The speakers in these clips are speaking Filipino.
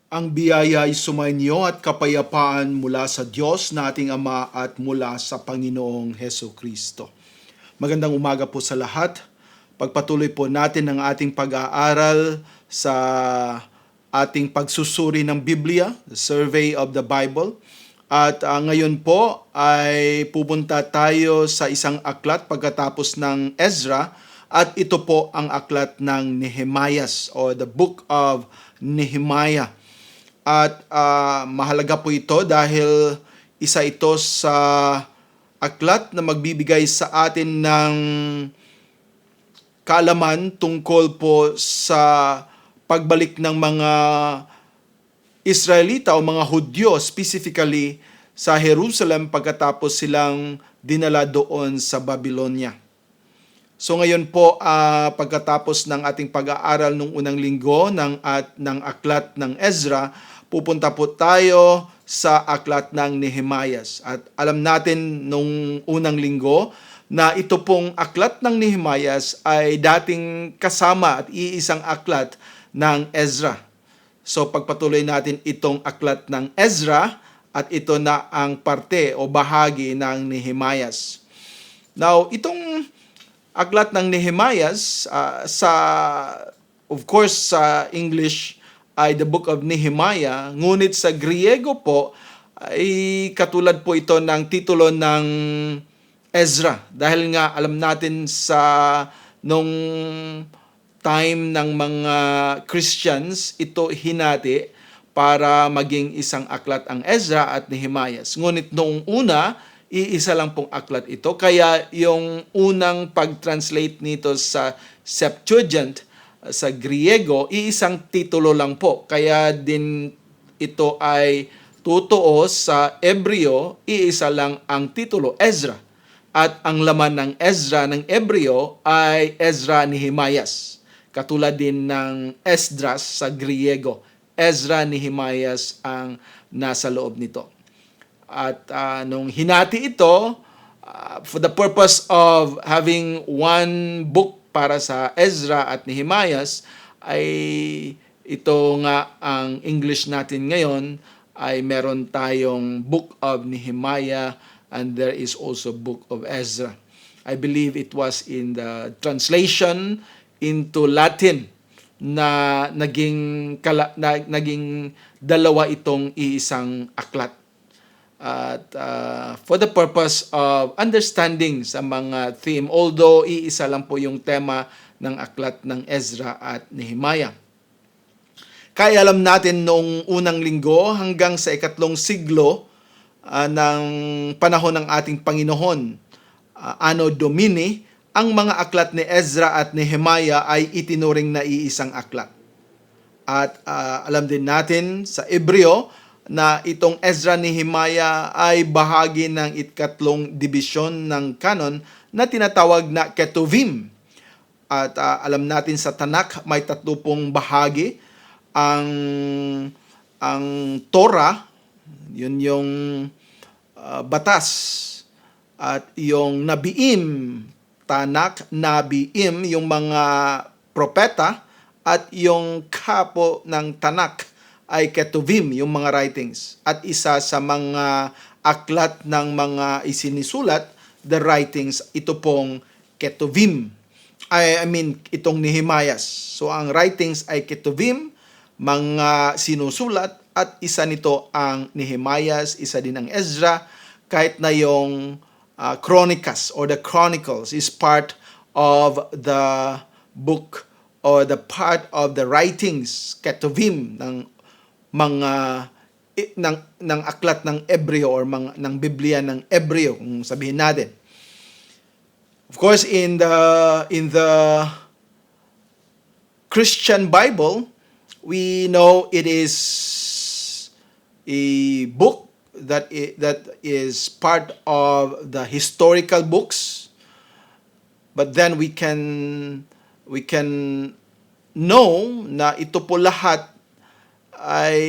Ang biyaya ay sumainyo at kapayapaan mula sa Diyos nating Ama at mula sa Panginoong Heso Kristo. Magandang umaga po sa lahat. Pagpatuloy po natin ang ating pag-aaral sa ating pagsusuri ng Biblia, the Survey of the Bible. At ngayon po ay pupunta tayo sa isang aklat pagkatapos ng Ezra, at ito po ang aklat ng Nehemias o the Book of Nehemiah. At mahalaga po ito dahil isa ito sa aklat na magbibigay sa atin ng kaalaman tungkol po sa pagbalik ng mga Israelita o mga Hudyo, specifically sa Jerusalem pagkatapos silang dinala doon sa Babylonia. So ngayon po, pagkatapos ng ating pag-aaral nung unang linggo ng aklat ng Ezra, pupunta po tayo sa aklat ng Nehemias. At alam natin nung unang linggo na ito pong aklat ng Nehemias ay dating kasama at iisang aklat ng Ezra. So pagpatuloy natin itong aklat ng Ezra at ito na ang parte o bahagi ng Nehemias. Now, itong aklat ng Nehemias, of course sa English ay the Book of Nehemiah, ngunit sa Griego po ay katulad po ito ng titulo ng Ezra. Dahil nga alam natin sa nung time ng mga Christians, ito hinati para maging isang aklat ang Ezra at Nehemias. Ngunit noong una, iisa lang pong aklat ito. Kaya yung unang pag-translate nito sa Septuagint, sa Griego, iisang titulo lang po. Kaya din ito ay totoo sa Ebreo, iisa lang ang titulo, Ezra. At ang laman ng Ezra ng Ebreo ay Ezra Nehemias. Katulad din ng Esdras sa Griego. Ezra Nehemias ang nasa loob nito. At nung hinati ito, for the purpose of having one book para sa Ezra at Nehemias, ay ito nga ang English natin ngayon, ay meron tayong Book of Nehemiah and there is also Book of Ezra. I believe it was in the translation into Latin na naging dalawa itong iisang aklat. At for the purpose of understanding sa mga theme, although iisa lang po yung tema ng aklat ng Ezra at Nehemiah. Kaya alam natin noong unang linggo hanggang sa 2 siglo ng panahon ng ating Panginoon, Anno Domini, ang mga aklat ni Ezra at Nehemiah ay itinuring na iisang aklat. At alam din natin sa Ebreo na itong Ezra Nehemiah ay bahagi ng ikatlong dibisyon ng canon na tinatawag na Ketuvim. At alam natin sa Tanakh may 30 bahagi. Ang Torah, yun yung batas. At yung Nabiim, Tanakh, Nabiim, yung mga propeta, at yung kapo ng Tanakh ay Ketuvim, yung mga writings. At isa sa mga aklat ng mga isinisulat, the writings, ito pong Ketuvim. Itong Nehemias. So ang writings ay Ketuvim, mga sinusulat, at isa nito ang Nehemias, isa din ang Ezra, kahit na yung Chronicles or the Chronicles is part of the book or the part of the writings, Ketuvim, ng mga ng aklat ng Ebreo or ng Biblia ng Ebreo, kung sabihin natin. Of course, in the Christian Bible, we know it is a book that is part of the historical books, but then we can know na ito po lahat ay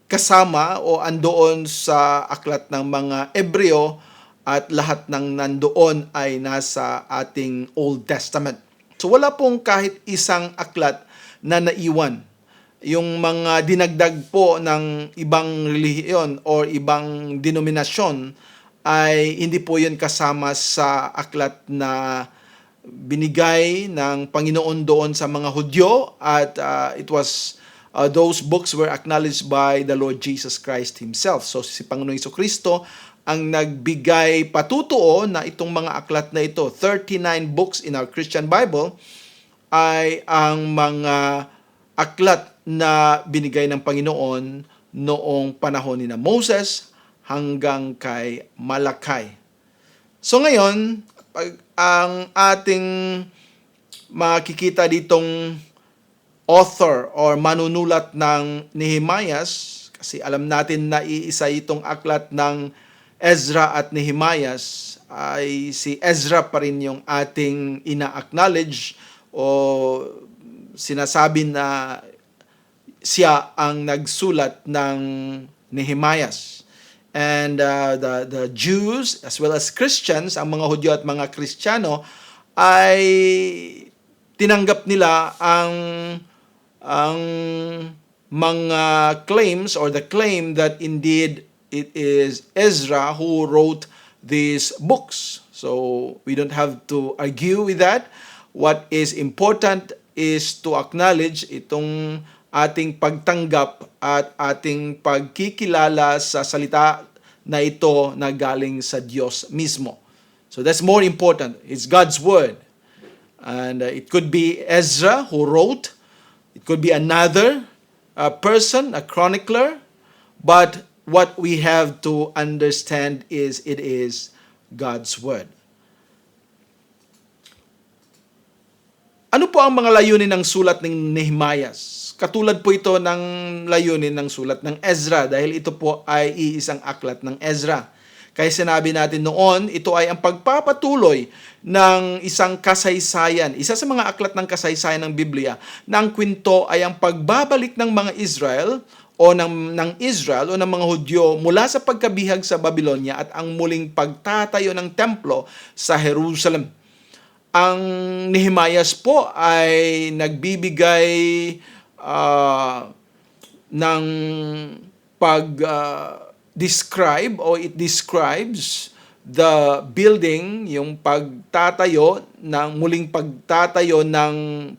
kasama o andoon sa aklat ng mga Ebreo at lahat ng nandoon ay nasa ating Old Testament. So wala pong kahit isang aklat na naiwan yung mga dinagdag po ng ibang relihiyon or ibang denominasyon ay hindi po yun kasama sa aklat na binigay ng Panginoon doon sa mga Hudyo, at those books were acknowledged by the Lord Jesus Christ Himself. So si Panginoong Jesucristo ang nagbigay patutuo na itong mga aklat na ito, 39 books in our Christian Bible, ay ang mga aklat na binigay ng Panginoon noong panahon ni Moses hanggang kay Malakay. So ngayon, ang ating makikita ditong author or manunulat ng Nehemias, kasi alam natin na iisa itong aklat ng Ezra at Nehemias, ay si Ezra pa rin yung ating ina-acknowledge o sinasabi na siya ang nagsulat ng Nehemias. And the Jews as well as Christians, ang mga Hudyo at mga Kristiyano, ay tinanggap nila ang mga claims or the claim that indeed it is Ezra who wrote these books. So we don't have to argue with that. What is important is to acknowledge itong ating pagtanggap at ating pagkikilala sa salita na ito na galing sa Diyos mismo. So that's more important. It's God's word. And it could be Ezra who wrote. It could be another person, a chronicler. But what we have to understand is it is God's word. Ano po ang mga layunin ng sulat ng Nehemias? Katulad po ito ng layunin ng sulat ng Ezra dahil ito po ay iisang aklat ng Ezra. Kaya sinabi natin noon, ito ay ang pagpapatuloy ng isang kasaysayan. Isa sa mga aklat ng kasaysayan ng Biblia na ang kwento ay ang pagbabalik ng mga Israel o ng Israel o ng mga Hudyo mula sa pagkabihag sa Babylonia at ang muling pagtatayo ng templo sa Jerusalem. Ang Nehemias po ay nagbibigay ng describe o it describes the building, yung pagtatayo muling pagtatayo ng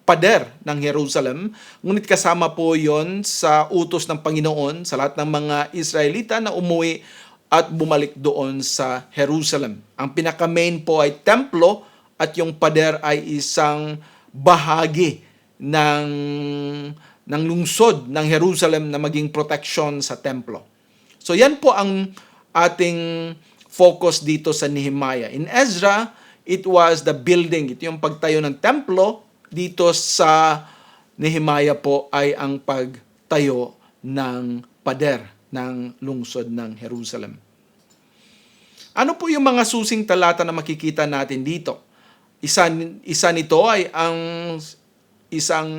pader ng Jerusalem. Ngunit kasama po yon sa utos ng Panginoon sa lahat ng mga Israelita na umuwi at bumalik doon sa Jerusalem. Ang pinaka-main po ay templo at yung pader ay isang bahagi ng lungsod ng Jerusalem na maging protection sa templo. So yan po ang ating focus dito sa Nehemiah. In Ezra, it was the building. Ito yung pagtayo ng templo. Dito sa Nehemiah po ay ang pagtayo ng pader ng lungsod ng Jerusalem. Ano po yung mga susing talata na makikita natin dito? Isa nito ay ang isang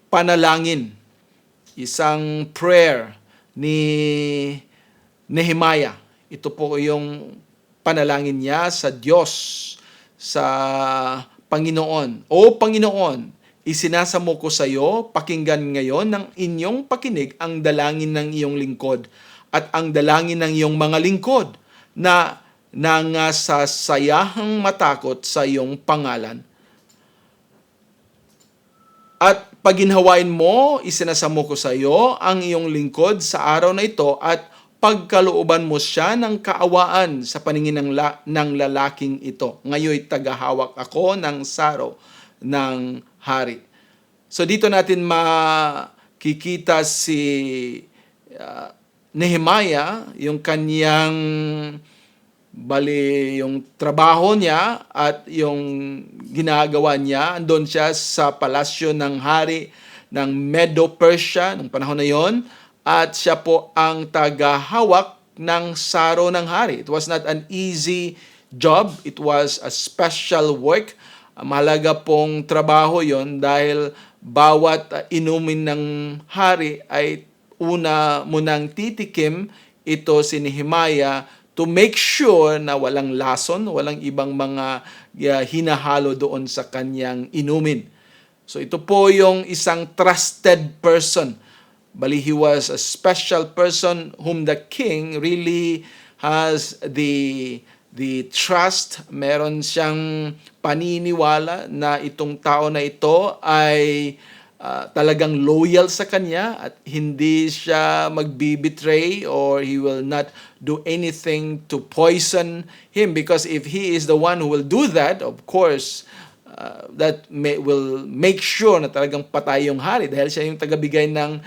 panalangin, isang prayer ni Nehemiah. Ito po yung panalangin niya sa Diyos, sa Panginoon. O Panginoon, isinasamo ko sa iyo, pakinggan ngayon ng inyong pakinig ang dalangin ng iyong lingkod at ang dalangin ng iyong mga lingkod na nangasasayahang matakot sa iyong pangalan. At paginhawain mo, isinasamo ko sa iyo ang iyong lingkod sa araw na ito at pagkalooban mo siya ng kaawaan sa paningin ng lalaking ito. Ngayoy tagahawak ako ng saro ng hari. So dito natin makikita si Nehemiah, yung kanyang yung trabaho niya at yung ginagawa niya. Andun siya sa palasyo ng hari ng Medo-Persia nung panahon na yon, at siya po ang tagahawak ng saro ng hari. It was not an easy job. It was a special work. Mahalaga pong trabaho yon dahil bawat inumin ng hari ay una munang titikim ito si Nehemiah to make sure na walang lason, walang ibang mga hinahalo doon sa kanyang inumin. So ito po yung isang trusted person. Bali, he was a special person whom the king really has the trust. Meron siyang paniniwala na itong tao na ito ay talagang loyal sa kanya at hindi siya magbibetray or he will not do anything to poison him, because if he is the one who will do that, of course, will make sure na talagang patay yung hari dahil siya yung tagabigay ng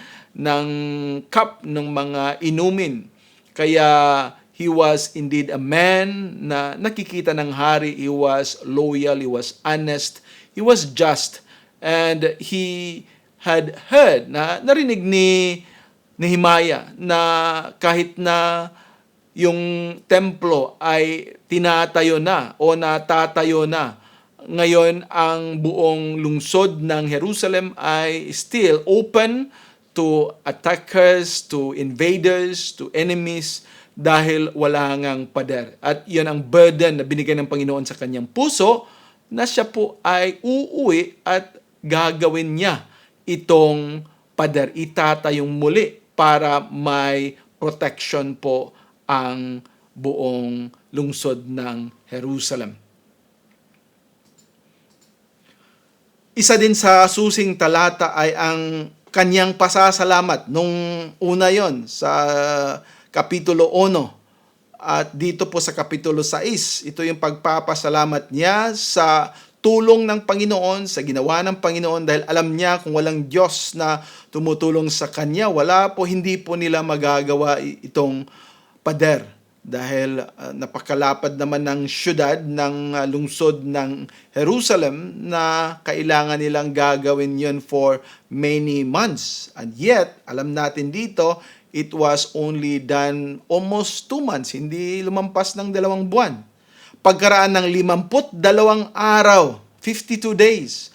cup ng mga inumin. Kaya he was indeed a man na nakikita ng hari. He was loyal, he was honest, he was just. And he had heard, narinig ni Nehemiah na kahit na yung templo ay tinatayo na o natatayo na, ngayon ang buong lungsod ng Jerusalem ay still open to attackers, to invaders, to enemies, dahil wala ngang pader. At yun ang burden na binigay ng Panginoon sa kanyang puso, na siya po ay uuwi at gagawin niya itong pader. Itatayong muli para may protection po ang buong lungsod ng Jerusalem. Isa din sa susing talata ay ang kanyang pasasalamat. Nung una yon sa Kapitulo 1. At dito po sa Kapitulo 6, ito yung pagpapasalamat niya sa tulong ng Panginoon, sa ginawa ng Panginoon, dahil alam niya kung walang Diyos na tumutulong sa kanya, hindi po nila magagawa itong pader. Dahil napakalapad naman ng syudad, ng lungsod ng Jerusalem, na kailangan nilang gagawin yon for many months. And yet, alam natin dito, it was only done almost 2 months, hindi lumampas ng 2 buwan. Pagkaraan ng 52 araw, 52 days,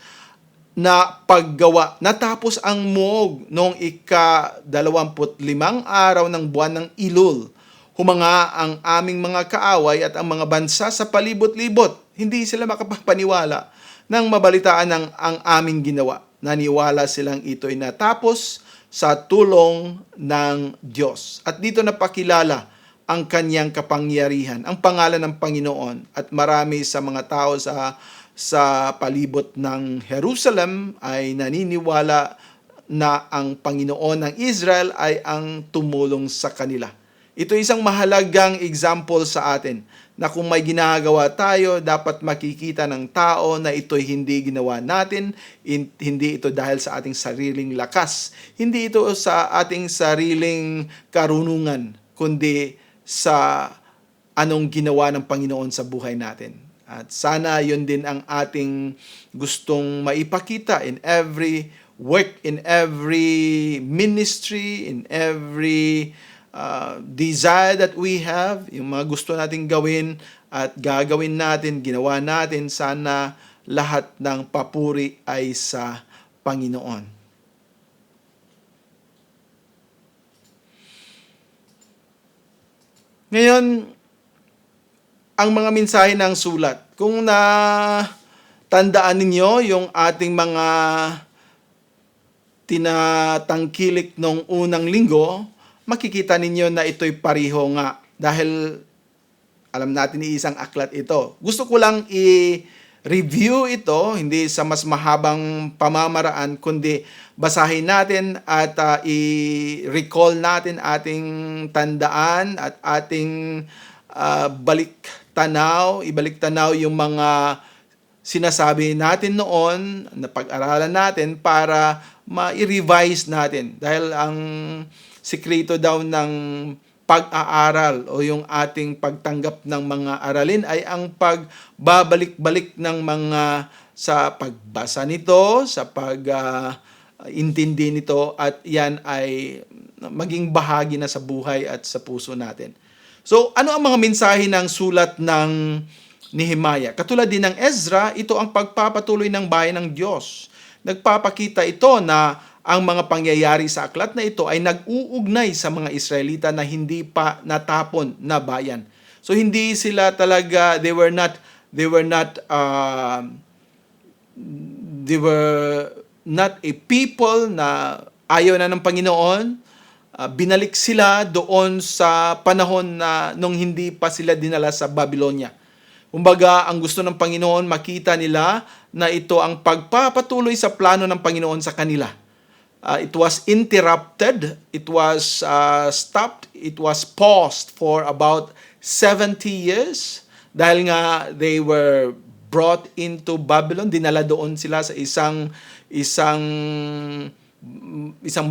na paggawa, natapos ang muog noong ika-25 araw ng buwan ng Elul. Humanga ang aming mga kaaway at ang mga bansa sa palibot-libot. Hindi sila makapapaniwala nang mabalitaan ang aming ginawa. Naniwala silang ito'y natapos sa tulong ng Diyos. At dito napakilala ang kanyang kapangyarihan, ang pangalan ng Panginoon, at marami sa mga tao sa palibot ng Jerusalem ay naniniwala na ang Panginoon ng Israel ay ang tumulong sa kanila. Ito isang mahalagang example sa atin na kung may ginagawa tayo, dapat makikita ng tao na ito'y hindi ginawa natin, hindi ito dahil sa ating sariling lakas, hindi ito sa ating sariling karunungan, kundi sa anong ginawa ng Panginoon sa buhay natin. At sana yun din ang ating gustong maipakita in every work, in every ministry, in every desire that we have, yung mga gusto nating gawin at gagawin natin, ginawa natin, sana lahat ng papuri ay sa Panginoon. Ngayon, ang mga mensahe ng sulat. Kung tandaan ninyo yung ating mga tinatangkilik nung unang linggo, makikita ninyo na ito'y pariho nga. Dahil alam natin isang aklat ito. Gusto ko lang i-review ito, hindi sa mas mahabang pamamaraan, kundi basahin natin at i-recall natin ating tandaan at ating ibalik tanaw yung mga sinasabi natin noon, na pag-aralan natin para ma-revise natin. Dahil ang sikreto daw ng pag-aaral o yung ating pagtanggap ng mga aralin ay ang pagbabalik-balik ng mga sa pagbasa nito, sa pag-intindi nito, at yan ay maging bahagi na sa buhay at sa puso natin. So, ano ang mga mensahe ng sulat ng Nehemiah? Katulad din ng Ezra, ito ang pagpapatuloy ng bayan ng Diyos. Nagpapakita ito na ang mga pangyayari sa aklat na ito ay nag-uugnay sa mga Israelita na hindi pa natapon na bayan. So hindi sila talaga, they were not a people na ayaw na ng Panginoon. Binalik sila doon sa panahon na nung hindi pa sila dinala sa Babylonia. Kumbaga, ang gusto ng Panginoon, makita nila na ito ang pagpapatuloy sa plano ng Panginoon sa kanila. It was interrupted, it was stopped, it was paused for about 70 years dahil nga they were brought into Babylon. Dinala doon sila sa isang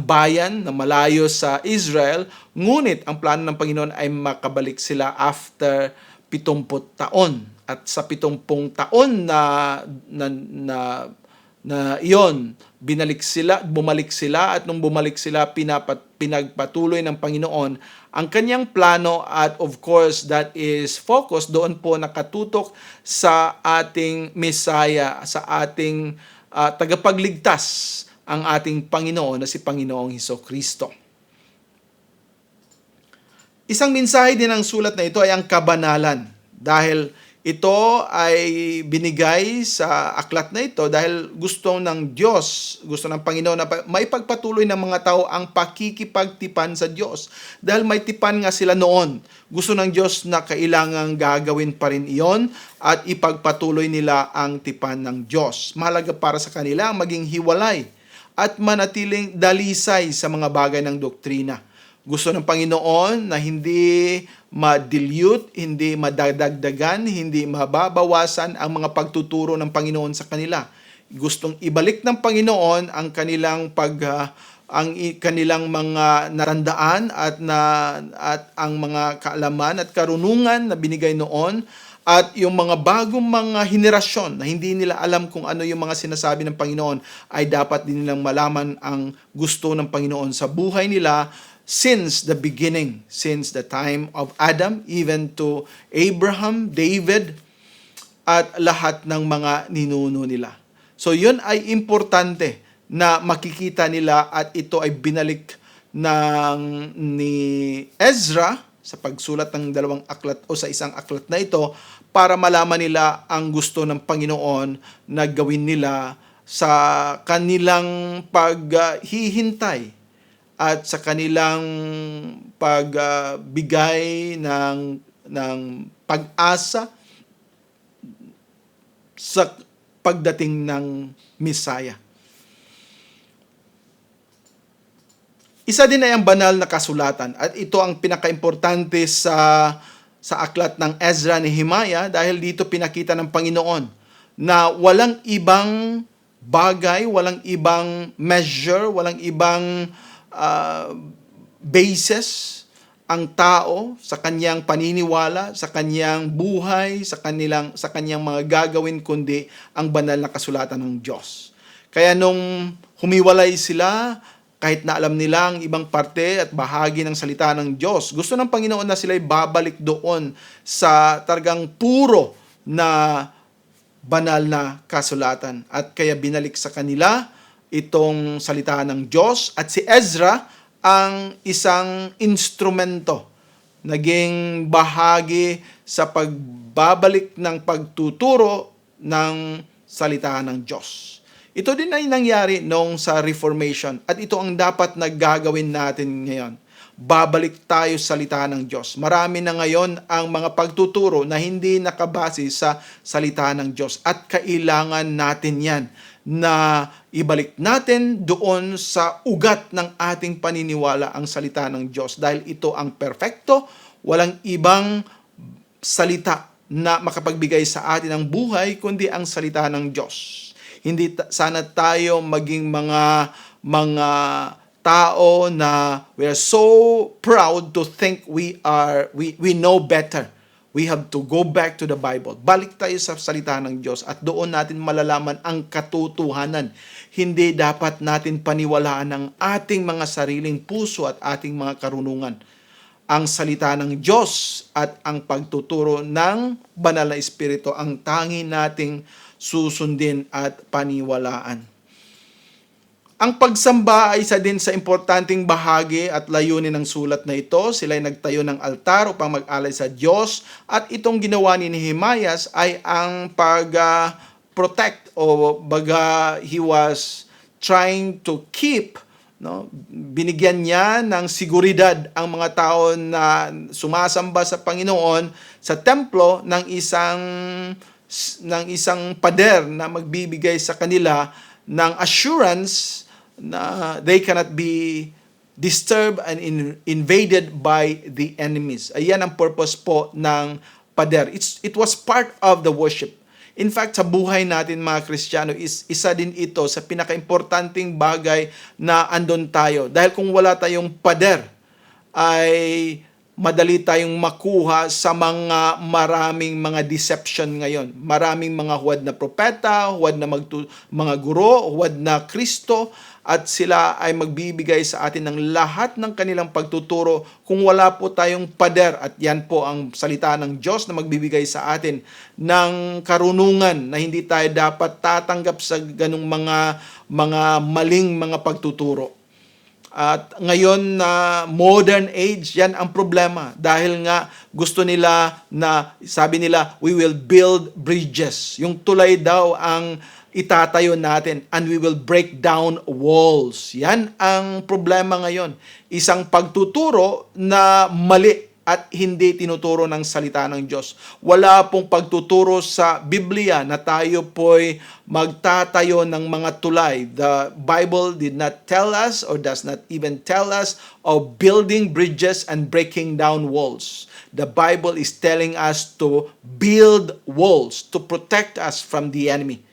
bayan na malayo sa Israel. Ngunit ang plano ng Panginoon ay makabalik sila after 70 taon. At sa 70 taon na iyon, bumalik sila, at nung bumalik sila, pinagpatuloy ng Panginoon ang kanyang plano, at of course, that is focus doon po nakatutok sa ating Messiah, sa ating tagapagligtas, ang ating Panginoon na si Panginoong Hesukristo. Isang mensahe din ng sulat na ito ay ang kabanalan, dahil ito ay binigay sa aklat na ito dahil gusto ng Diyos, gusto ng Panginoon na may pagpatuloy ng mga tao ang pakikipagtipan sa Diyos. Dahil may tipan nga sila noon. Gusto ng Diyos na kailangang gagawin pa rin iyon at ipagpatuloy nila ang tipan ng Diyos. Mahalaga para sa kanila ang maging hiwalay at manatiling dalisay sa mga bagay ng doktrina. Gusto ng Panginoon na hindi ma-dilute, hindi madadagdagan, hindi mababawasan ang mga pagtuturo ng Panginoon sa kanila. Gustong ibalik ng Panginoon ang kanilang kanilang mga natandaan at ang mga kaalaman at karunungan na binigay noon, at yung mga bagong mga henerasyon na hindi nila alam kung ano yung mga sinasabi ng Panginoon, ay dapat din nilang malaman ang gusto ng Panginoon sa buhay nila since the beginning, since the time of Adam, even to Abraham, David, at lahat ng mga ninuno nila. So yun ay importante na makikita nila, at ito ay binalik ni Ezra sa pagsulat ng dalawang aklat o sa isang aklat na ito, para malaman nila ang gusto ng Panginoon na gawin nila sa kanilang paghihintay at sa kanilang pagbigay ng pag-asa sa pagdating ng Messiah. Isa din ay ang banal na kasulatan, at ito ang pinakaimportante sa aklat ng Ezra ni Nehemiah, dahil dito pinakita ng Panginoon na walang ibang bagay, walang ibang measure, walang ibang basis ang tao sa kanyang paniniwala, sa kanyang buhay, sa kanyang mga gagawin, kundi ang banal na kasulatan ng Diyos. Kaya nung humiwalay sila, kahit na alam nila ang ibang parte at bahagi ng salita ng Diyos, gusto ng Panginoon na sila'y babalik doon sa talagang puro na banal na kasulatan. At kaya binalik sa kanila itong salita ng Diyos, at si Ezra ang isang instrumento, naging bahagi sa pagbabalik ng pagtuturo ng salita ng Diyos. Ito din ay nangyari noong sa Reformation, at ito ang dapat na gagawin natin ngayon. Babalik tayo sa salita ng Diyos. Marami na ngayon ang mga pagtuturo na hindi nakabase sa salita ng Diyos, at kailangan natin yan na ibalik natin doon sa ugat ng ating paniniwala ang salita ng Diyos, dahil ito ang perfecto, walang ibang salita na makapagbigay sa atin ng buhay kundi ang salita ng Diyos. Hindi sana tayo maging mga tao na we are so proud to think we know better. We have to go back to the Bible. Balik tayo sa salita ng Diyos, at doon natin malalaman ang katotohanan. Hindi dapat natin paniwalaan ang ating mga sariling puso at ating mga karunungan. Ang salita ng Diyos at ang pagtuturo ng banal na Espiritu ang tangi nating susundin at paniwalaan. Ang pagsamba ay isa din sa importanteng bahagi at layunin ng sulat na ito. Sila ay nagtayo ng altar upang mag-alay sa Diyos, at itong ginawa ni Nehemias ay ang pag-protect, o baga he was trying to keep, no, binigyan niya ng seguridad ang mga tao na sumasamba sa Panginoon sa templo ng isang pader na magbibigay sa kanila ng assurance na they cannot be disturbed and invaded by the enemies. Ayan ang purpose po ng pader. It was part of the worship. In fact, sa buhay natin mga Kristiyano, isa din ito sa pinakaimportanting bagay na andon tayo. Dahil kung wala tayong pader, ay madali tayong makuha sa maraming mga deception ngayon. Maraming mga huwad na propeta, huwad na mga guro, huwad na Kristo, at sila ay magbibigay sa atin ng lahat ng kanilang pagtuturo kung wala po tayong pader. At yan po ang salita ng Diyos na magbibigay sa atin ng karunungan na hindi tayo dapat tatanggap sa ganung mga maling mga pagtuturo. At ngayon na modern age, yan ang problema. Dahil nga gusto nila na, sabi nila, we will build bridges. Yung tulay daw ang itatayo natin, and we will break down walls. Yan ang problema ngayon. Isang pagtuturo na mali at hindi tinuturo ng salita ng Diyos. Wala pong pagtuturo sa Biblia na tayo po'y magtatayo ng mga tulay. The Bible did not tell us or does not even tell us of building bridges and breaking down walls. The Bible is telling us to build walls to protect us from the enemy.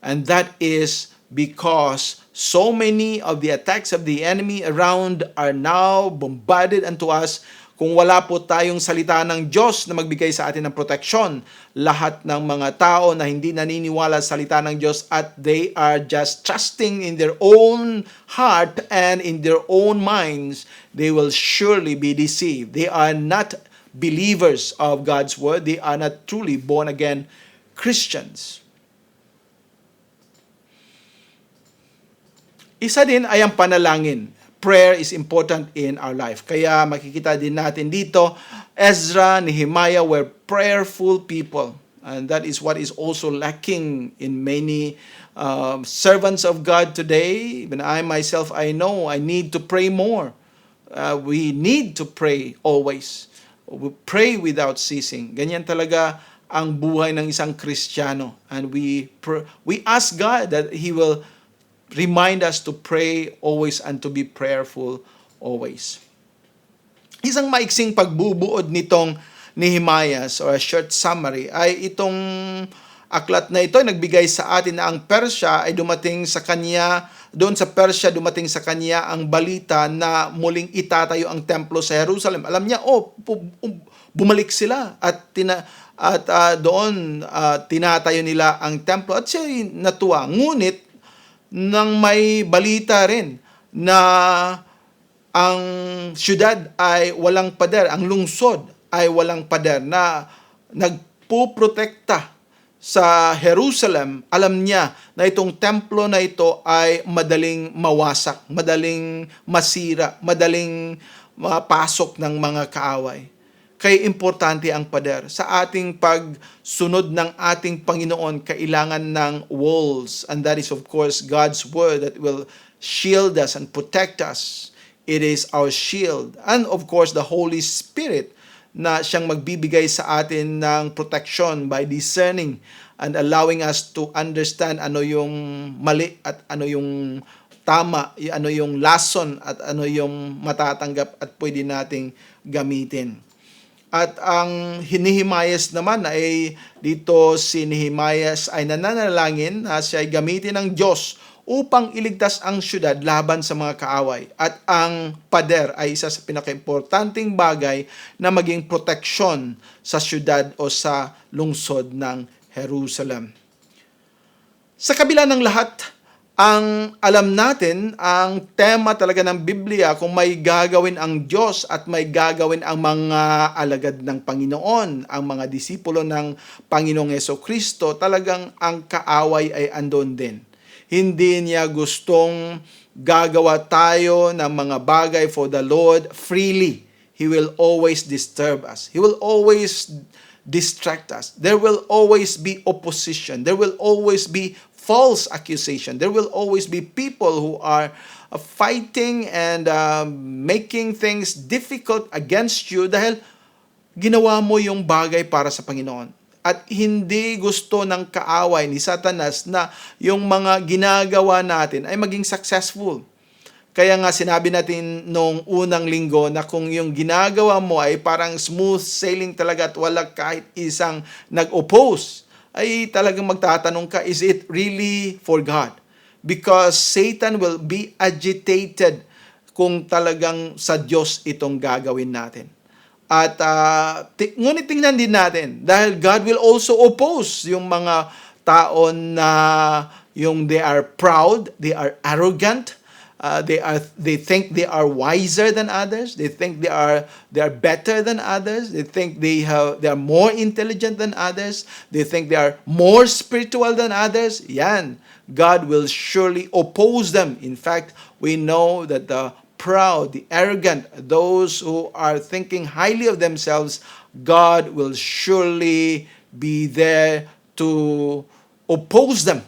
And that is because so many of the attacks of the enemy around are now bombarded unto us. Kung wala po tayong salita ng Diyos na magbigay sa atin ng proteksyon, lahat ng mga tao na hindi naniniwala sa salita ng Diyos at they are just trusting in their own heart and in their own minds, they will surely be deceived. They are not believers of God's word. They are not truly born again Christians. Isa din ay ang panalangin. Prayer is important in our life. Kaya makikita din natin dito, Ezra, Nehemiah were prayerful people. And that is what is also lacking in many servants of God today. Even I myself, I know I need to pray more. We need to pray always. We pray without ceasing. Ganyan talaga ang buhay ng isang Kristiyano. And we ask God that He will remind us to pray always and to be prayerful always. Isang maiksing pagbubuod nitong Nehemiah, or a short summary, ay itong aklat na ito ay nagbigay sa atin na ang Persya ay dumating sa kanya, doon sa Persya dumating sa kanya ang balita na muling itatayo ang templo sa Jerusalem. Alam niya, bumalik sila at doon tinatayo nila ang templo at siya natuwa. Ngunit nang may balita rin na ang syudad ay walang pader, ang lungsod ay walang pader, na nagpuprotekta sa Jerusalem, alam niya na itong templo na ito ay madaling mawasak, madaling masira, madaling mapasok ng mga kaaway. Kaya importante ang pader. Sa ating pagsunod ng ating Panginoon, kailangan ng walls. And that is of course God's word that will shield us and protect us. It is our shield. And of course the Holy Spirit na siyang magbibigay sa atin ng protection by discerning and allowing us to understand ano yung mali at ano yung tama, ano yung lason at ano yung matatanggap at pwede nating gamitin. At ang Nehemiah naman ay dito si Nehemiah ay nananalangin na siya ay gamitin ng Diyos upang iligtas ang syudad laban sa mga kaaway. At ang pader ay isa sa pinakaimportanteng bagay na maging proteksyon sa syudad o sa lungsod ng Jerusalem. Sa kabila ng lahat, ang alam natin, ang tema talaga ng Biblia, kung may gagawin ang Diyos at may gagawin ang mga alagad ng Panginoon, ang mga disipulo ng Panginoong Jesucristo, talagang ang kaaway ay andon din. Hindi niya gustong gagawa tayo ng mga bagay for the Lord freely. He will always disturb us. He will always distract us. There will always be opposition. There will always be false accusation. There will always be people who are fighting and making things difficult against you dahil ginawa mo yung bagay para sa Panginoon. At hindi gusto ng kaaway ni Satanas na yung mga ginagawa natin ay maging successful. Kaya nga sinabi natin nung unang linggo na kung yung ginagawa mo ay parang smooth sailing talaga at wala kahit isang nag-oppose, ay talagang magtatanong ka, is it really for God? Because Satan will be agitated kung talagang sa Diyos itong gagawin natin. At ngunit tingnan din natin, dahil God will also oppose yung mga tao na yung they are proud, they are arrogant, they think they are wiser than others, they think they are better than others, they think they are more intelligent than others, they think they are more spiritual than others. Yan, God will surely oppose them. In fact, we know that the proud, the arrogant, those who are thinking highly of themselves, God will surely be there to oppose them.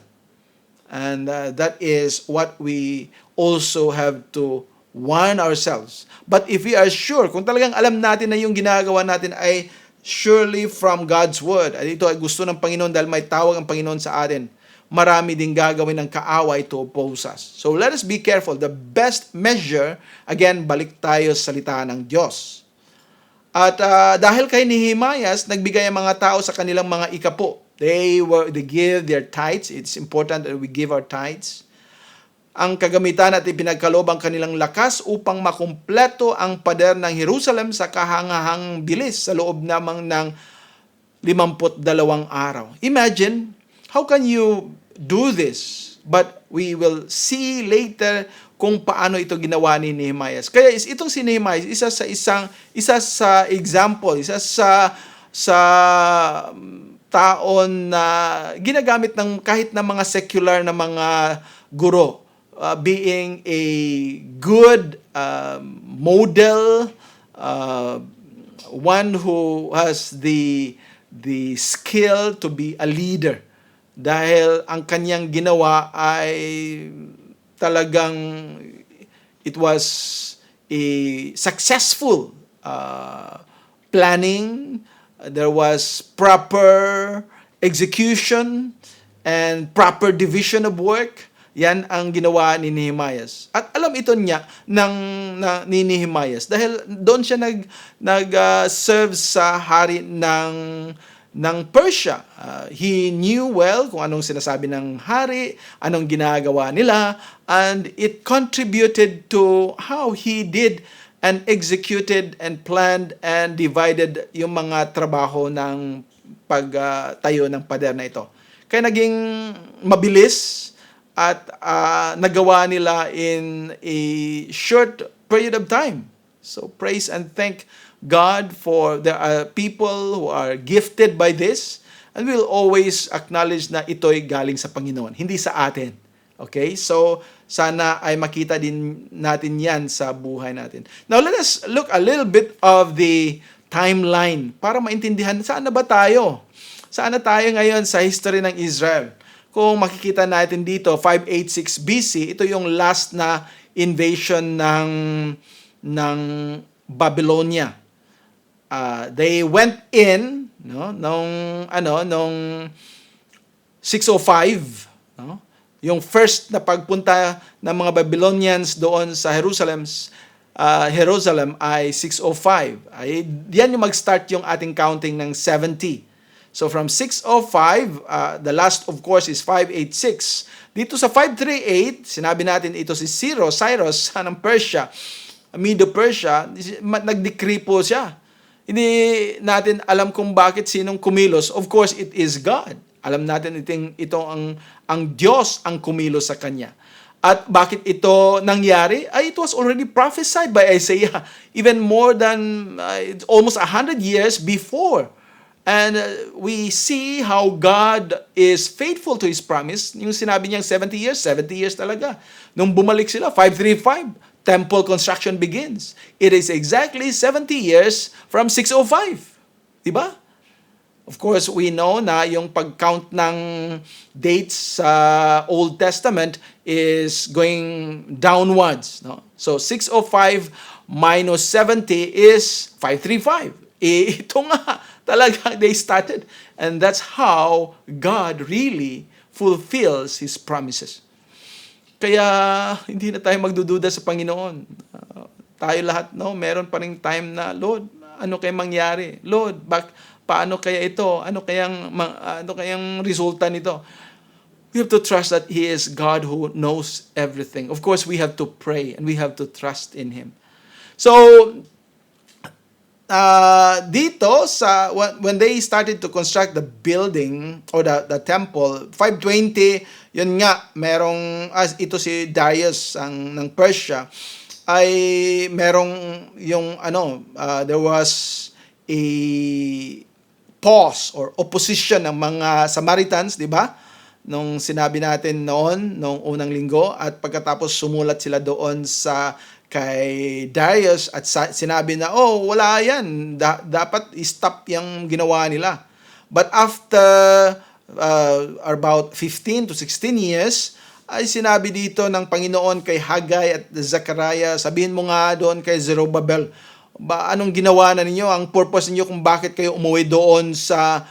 And that is what we also have to warn ourselves. But if we are sure, kung talagang alam natin na yung ginagawa natin ay surely from God's Word, at ito ay gusto ng Panginoon dahil may tawag ang Panginoon sa atin, marami ding gagawin ng kaaway to oppose us. So let us be careful. The best measure, again, balik tayo sa salita ng Diyos. At dahil kay Nehemias, nagbigay ang mga tao sa kanilang mga ikapo. They give their tithes. It's important that we give our tithes. Ang kagamitan at ipinagkaloob ang kanilang lakas upang makumpleto ang pader ng Jerusalem sa kahangahang bilis sa loob namang ng 52 araw. Imagine, how can you do this? But we will see later kung paano ito ginawa ni Nehemias. Kaya itong si Nehemias, isa sa example, isa sa taon na ginagamit ng kahit na mga secular na mga guro, being a good model, one who has the skill to be a leader. Dahil ang kanyang ginawa ay talagang it was a successful planning. There was proper execution and proper division of work. Yan ang ginawa ni Nehemias. At alam ito niya ni Nehemias dahil doon siya nag-serve sa hari ng Persia. He knew well kung anong sinasabi ng hari, anong ginagawa nila, and it contributed to how he did and executed and planned and divided yung mga trabaho ng pagtayo ng pader na ito. Kaya naging mabilis at nagawa nila in a short period of time. So praise and thank God for there are people who are gifted by this, and we'll always acknowledge na ito'y galing sa Panginoon, hindi sa atin. Okay? So sana ay makita din natin yan sa buhay natin. Now let us look a little bit of the timeline para maintindihan saan na ba tayo? Saan na tayo ngayon sa history ng Israel? Kung makikita natin dito, 586 BC, ito yung last na invasion ng Babylonia. They went in nung 605, yung first na pagpunta ng mga Babylonians doon sa Jerusalem ay 605. Yan yung mag-start yung ating counting ng 70. So from 605, the last of course is 586. Dito sa 538, sinabi natin ito si Cyrus ng Persia, Medo-Persia, nag-decree po siya. Hindi natin alam kung bakit sinong kumilos. Of course, it is God. Alam natin itong ang Diyos ang kumilos sa kanya. At bakit ito nangyari? It was already prophesied by Isaiah even more than almost 100 years before. And we see how God is faithful to His promise. Yung sinabi niyang 70 years talaga. Nung bumalik sila, 535, temple construction begins. It is exactly 70 years from 605. Diba? Of course, we know na yung pag-count ng dates sa Old Testament is going downwards. No? So, 605 minus 70 is 535. Ito nga, talaga they started. And that's how God really fulfills His promises. Kaya, hindi na tayo magdududa sa Panginoon. Tayo lahat, no? Meron pa ring time na, Lord, ano kaya mangyari? Lord, paano kaya ito? Ano kayang resulta nito? We have to trust that He is God who knows everything. Of course, we have to pray and we have to trust in Him. So, dito when they started to construct the building or the temple, 520, yun nga, ito si Darius ng Persia, ay merong there was a pause or opposition ng mga Samaritans, di ba? Nung sinabi natin noong unang linggo, at pagkatapos sumulat sila doon kay Darius at sinabi na, wala yan, dapat i-stop yung ginawa nila. But after about 15 to 16 years, ay sinabi dito ng Panginoon kay Haggai at Zechariah, sabihin mo nga doon kay Zerubbabel, anong ginawa na ninyo? Ang purpose niyo kung bakit kayo umuwi doon sa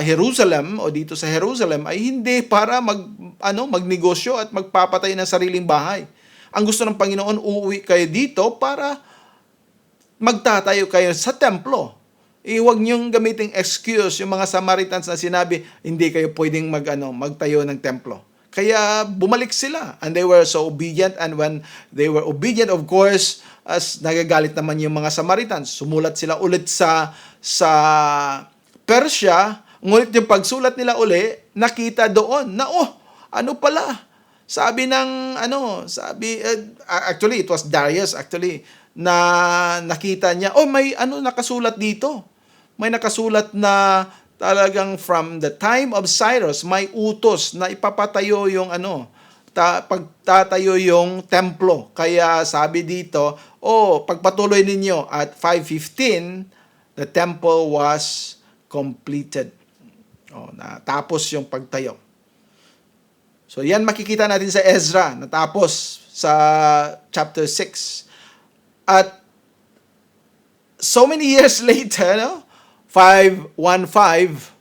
Jerusalem o dito sa Jerusalem ay hindi para magnegosyo at magpapatay ng sariling bahay. Ang gusto ng Panginoon, uuwi kayo dito para magtatayo kayo sa templo. Huwag niyong gamiting excuse yung mga Samaritans na sinabi, hindi kayo pwedeng magtayo ng templo. Kaya bumalik sila and they were so obedient, and when they were obedient, of course, as nagagalit naman yung mga Samaritans, sumulat sila ulit sa Persia, ngunit yung pagsulat nila uli, nakita doon na ano pala? Actually it was Darius na nakita niya, may nakasulat dito. May nakasulat na talagang from the time of Cyrus, may utos na ipapatayo yung pagtatayo yung templo. Kaya sabi dito, pagpatuloy ninyo at 515, the temple was completed. Natapos yung pagtayo. So yan makikita natin sa Ezra, natapos sa chapter 6. At so many years later, 515,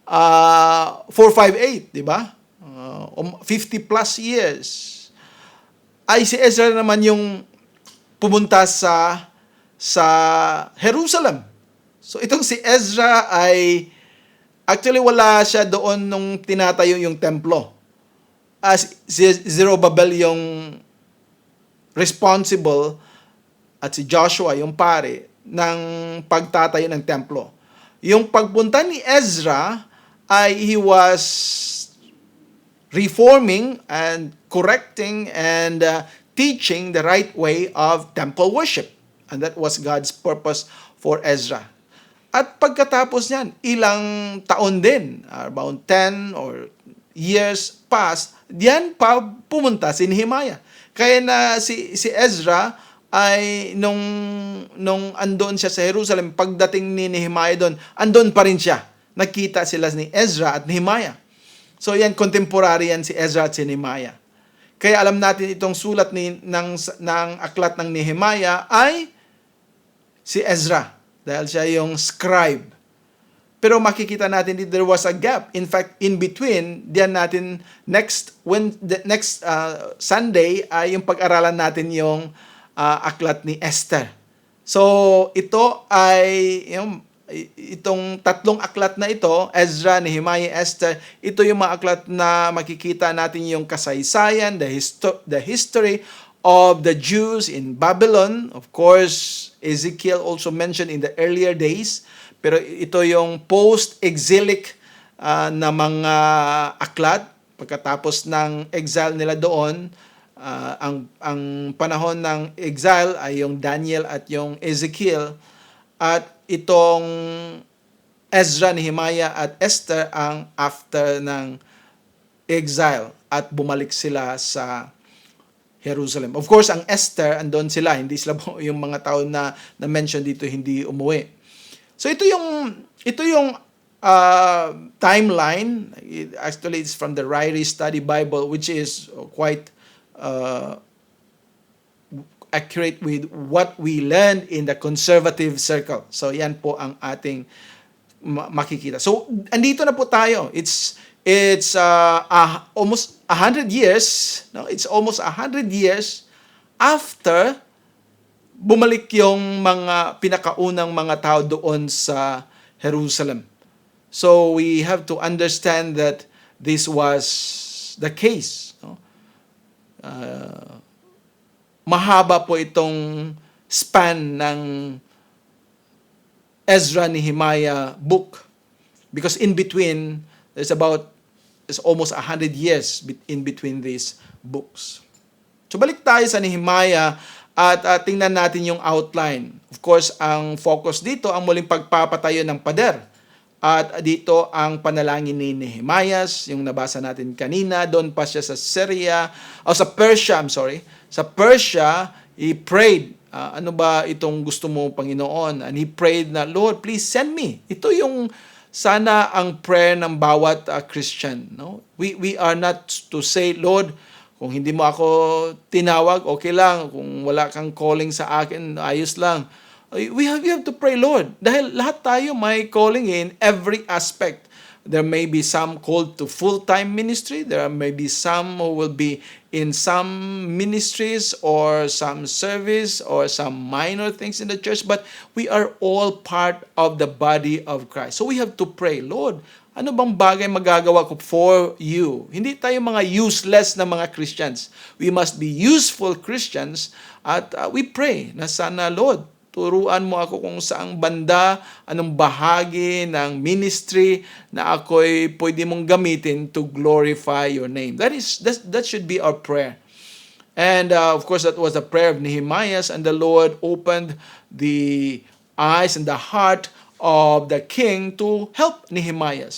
458, di ba? 50 plus years. Ay si Ezra naman yung pumunta sa Jerusalem. So itong si Ezra ay actually wala siya doon nung tinatayo yung templo. Si Zerubbabel yung responsible at si Joshua yung pare ng pagtatayo ng templo. Yung pagpunta ni Ezra ay he was reforming and correcting and teaching the right way of temple worship. And that was God's purpose for Ezra. At pagkatapos niyan, ilang taon din, about 10 or years past, diyan pa pumunta si Nehemiah. Kaya na si Ezra ay nung andon siya sa Jerusalem, pagdating ni Nehemiah doon, andon pa rin siya. Nakita sila ni Ezra at Nehemiah. So yan, contemporary yan si Ezra at si Nehemiah. Kaya alam natin itong sulat ng aklat ng Nehemiah ay si Ezra. Dahil siya yung scribe. Pero makikita natin there was a gap. In fact, in between, diyan natin next Sunday ay yung pag-aralan natin yung aklat ni Esther. So, ito ay itong tatlong aklat na ito, Ezra, Nehemiah, Esther, ito yung mga aklat na makikita natin yung kasaysayan, the history of the Jews in Babylon. Of course, Ezekiel also mentioned in the earlier days. Pero ito yung post-exilic na mga aklat. Pagkatapos ng exile nila doon, ang panahon ng exile ay yung Daniel at yung Ezekiel. At itong Ezra, Nehemiah at Esther ang after ng exile at bumalik sila sa Jerusalem. Of course, ang Esther, andon sila. Hindi sila yung mga tao na mention dito hindi umuwi. So ito yung timeline. Actually, it's from the Ryrie Study Bible, which is quite accurate with what we learned in the conservative circle. So yan po ang ating makikita. So andito na po tayo. It's almost 100 years, no? It's almost 100 years after bumalik yung mga pinakaunang mga tao doon sa Jerusalem. So we have to understand that this was the case, no? Mahaba po itong span ng Ezra, Nehemiah book, because in between there's almost 100 years in between these books. So balik tayo sa Nehemiah at tingnan natin yung outline. Of course, ang focus dito ang muling pagpapatayo ng pader. At dito ang panalangin ni Nehemiah, yung nabasa natin kanina. Doon pa siya sa sa Persia, Sa Persia, he prayed, ano ba itong gusto mo, Panginoon? And he prayed na, Lord, please send me. Ito yung sana ang prayer ng bawat Christian. No? We are not to say, Lord, kung hindi mo ako tinawag, okay lang. Kung wala kang calling sa akin, ayos lang. We have to pray, Lord. Dahil lahat tayo may calling in every aspect. There may be some called to full-time ministry. There may be some who will be in some ministries or some service or some minor things in the church. But we are all part of the body of Christ. So we have to pray, Lord, ano bang bagay magagawa ko for you? Hindi tayo mga useless na mga Christians. We must be useful Christians at we pray na sana, Lord, turuan mo ako kung saang banda, anong bahagi ng ministry na ako'y pwede mong gamitin to glorify your name. That should be our prayer. And of course, that was the prayer of Nehemiah, and the Lord opened the eyes and the heart of the king to help Nehemiah.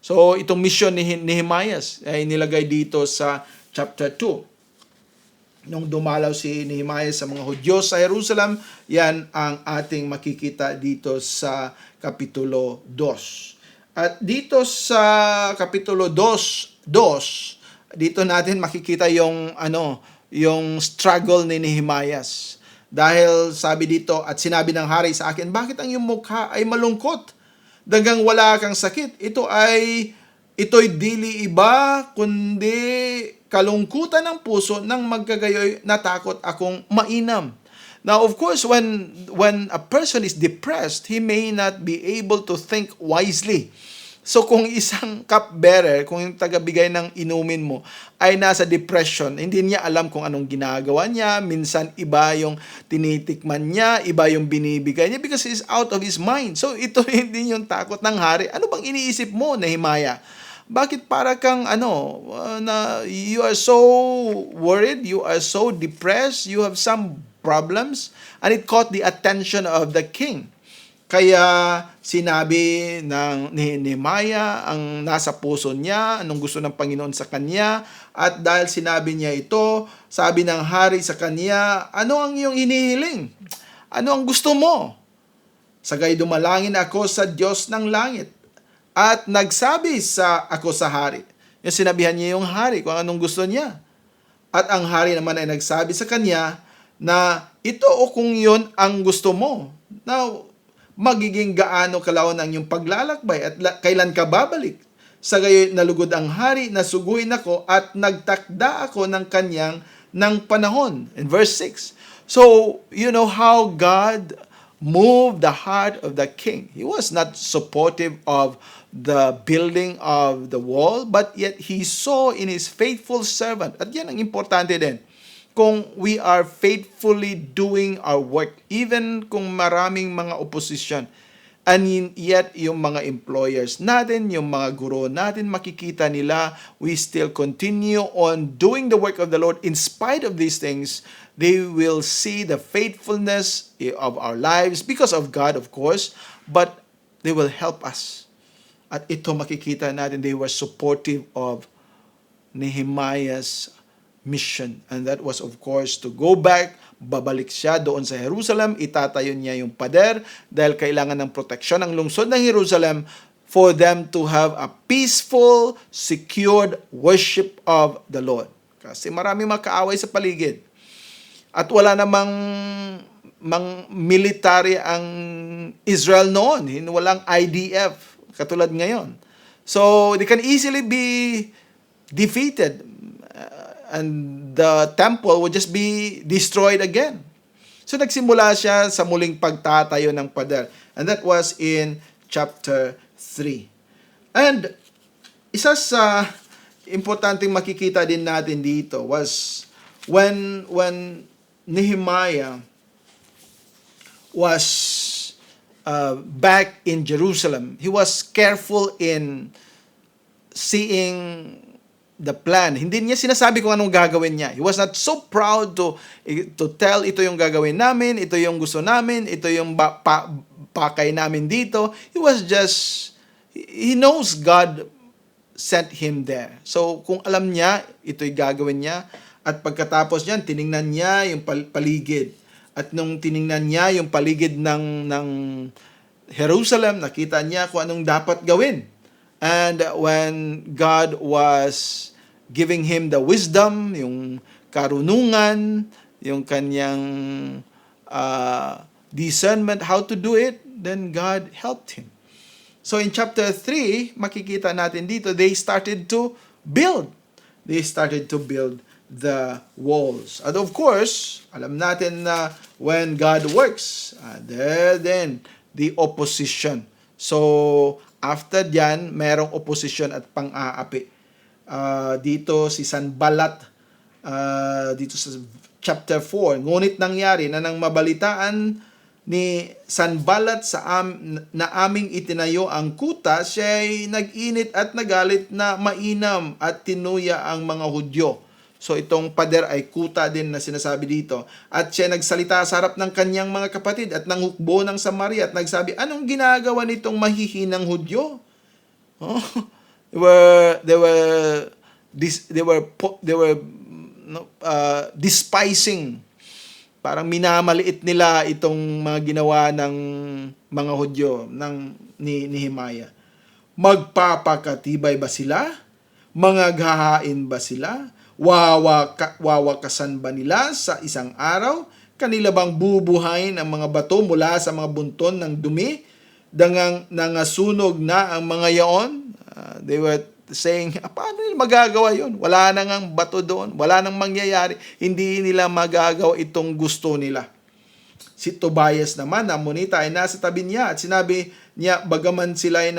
So itong mission ni Nehemiah ay nilagay dito sa chapter 2. Nung dumalaw si Nehemiah sa mga Hudyo sa Jerusalem, yan ang ating makikita dito sa Kapitulo 2. At dito sa Kapitulo 2, dito natin makikita yung struggle ni Nehemiah. Dahil sabi dito, at sinabi ng hari sa akin, bakit ang iyong mukha ay malungkot? Dagang wala kang sakit. Ito'y dili iba, kundi kalungkutan ng puso nang magkagayoy natakot akong mainam. Now, of course, when a person is depressed, he may not be able to think wisely. So, kung isang cupbearer, kung yung tagabigay ng inumin mo, ay nasa depression, hindi niya alam kung anong ginagawa niya, minsan iba yung tinitikman niya, iba yung binibigay niya because he's out of his mind. So, ito hindi yung takot ng hari. Ano bang iniisip mo, Nehemiah? Bakit para kang na you are so worried, you are so depressed, you have some problems? And it caught the attention of the king. Kaya sinabi ng Nehemiah ang nasa puso niya, anong gusto ng Panginoon sa kanya, at dahil sinabi niya ito, sabi ng hari sa kanya, ano ang iyong hinihiling? Ano ang gusto mo? Sagay dumalangin ako sa Diyos ng langit. At nagsabi ako sa hari. Yung sinabihan niya yung hari kung anong gusto niya. At ang hari naman ay nagsabi sa kanya na ito o kung yun ang gusto mo. Now, magiging gaano kalaon ang iyong paglalakbay at kailan ka babalik. Sa gayon nalugod ang hari, nasuguin ako at nagtakda ako ng panahon. In verse 6. So, you know how God moved the heart of the king. He was not supportive of the building of the wall, but yet he saw in his faithful servant. At yan ang importante din. Kung we are faithfully doing our work, even kung maraming mga opposition, and yet yung mga employers natin, yung mga guro natin, makikita nila, we still continue on doing the work of the Lord in spite of these things. They will see the faithfulness of our lives because of God, of course, but they will help us. At ito makikita natin, they were supportive of Nehemiah's mission. And that was, of course, to go back, babalik siya doon sa Jerusalem, itatayo niya yung pader dahil kailangan ng proteksyon ng lungsod ng Jerusalem for them to have a peaceful, secured worship of the Lord. Kasi maraming makaaway sa paligid. At wala namang military ang Israel noon. Walang IDF katulad ngayon. So they can easily be defeated, and the temple would just be destroyed again. So nagsimula siya sa muling pagtatayo ng pader. And that was in chapter 3. And isa sa importanteng makikita din natin dito was when Nehemiah was back in Jerusalem, he was careful in seeing the plan. Hindi niya sinasabi kung anong gagawin niya. He was not so proud to tell, ito yung gagawin namin, ito yung gusto namin, ito yung pakay namin dito. He knows God sent him there. So, kung alam niya, ito'y gagawin niya, at pagkatapos niyan, tiningnan niya yung paligid. At nung tiningnan niya yung paligid ng Jerusalem, nakita niya kung anong dapat gawin. And when God was giving him the wisdom, yung karunungan, yung kanyang discernment how to do it, then God helped him. So in chapter 3, makikita natin dito, they started to build. They started to build the walls. And of course, alam natin na when God works, there then the opposition. So after diyan, merong opposition at pang-aapi. Dito si Sanballat, dito sa chapter 4, ngunit nangyari na nang mabalitaan ni Sanballat na aming itinayo ang kuta, siya'y nag-init at nagalit na mainam at tinuya ang mga Hudyo. So itong pader ay kuta din na sinasabi dito. At siya nagsalita sa harap ng kanyang mga kapatid at nanghukbo ng Samaria at nagsabi, anong ginagawa nitong mahihinang Hudyo? Oh, they were despising. Parang minamaliit nila itong mga ginawa ng mga Hudyo ni Nehemiah. Magpapakatibay ba sila? Mangaghahain ba sila? Wawakasan ba nila sa isang araw? Kanila bang bubuhayin ang mga bato mula sa mga bunton ng dumi? Nangasunog na ang mga yaon? They were saying, paano nila magagawa yun? Wala na ngang bato doon. Wala nang mangyayari. Hindi nila magagawa itong gusto nila. Si Tobias naman, na monita ay nasa tabi niya at sinabi niya, bagaman sila ay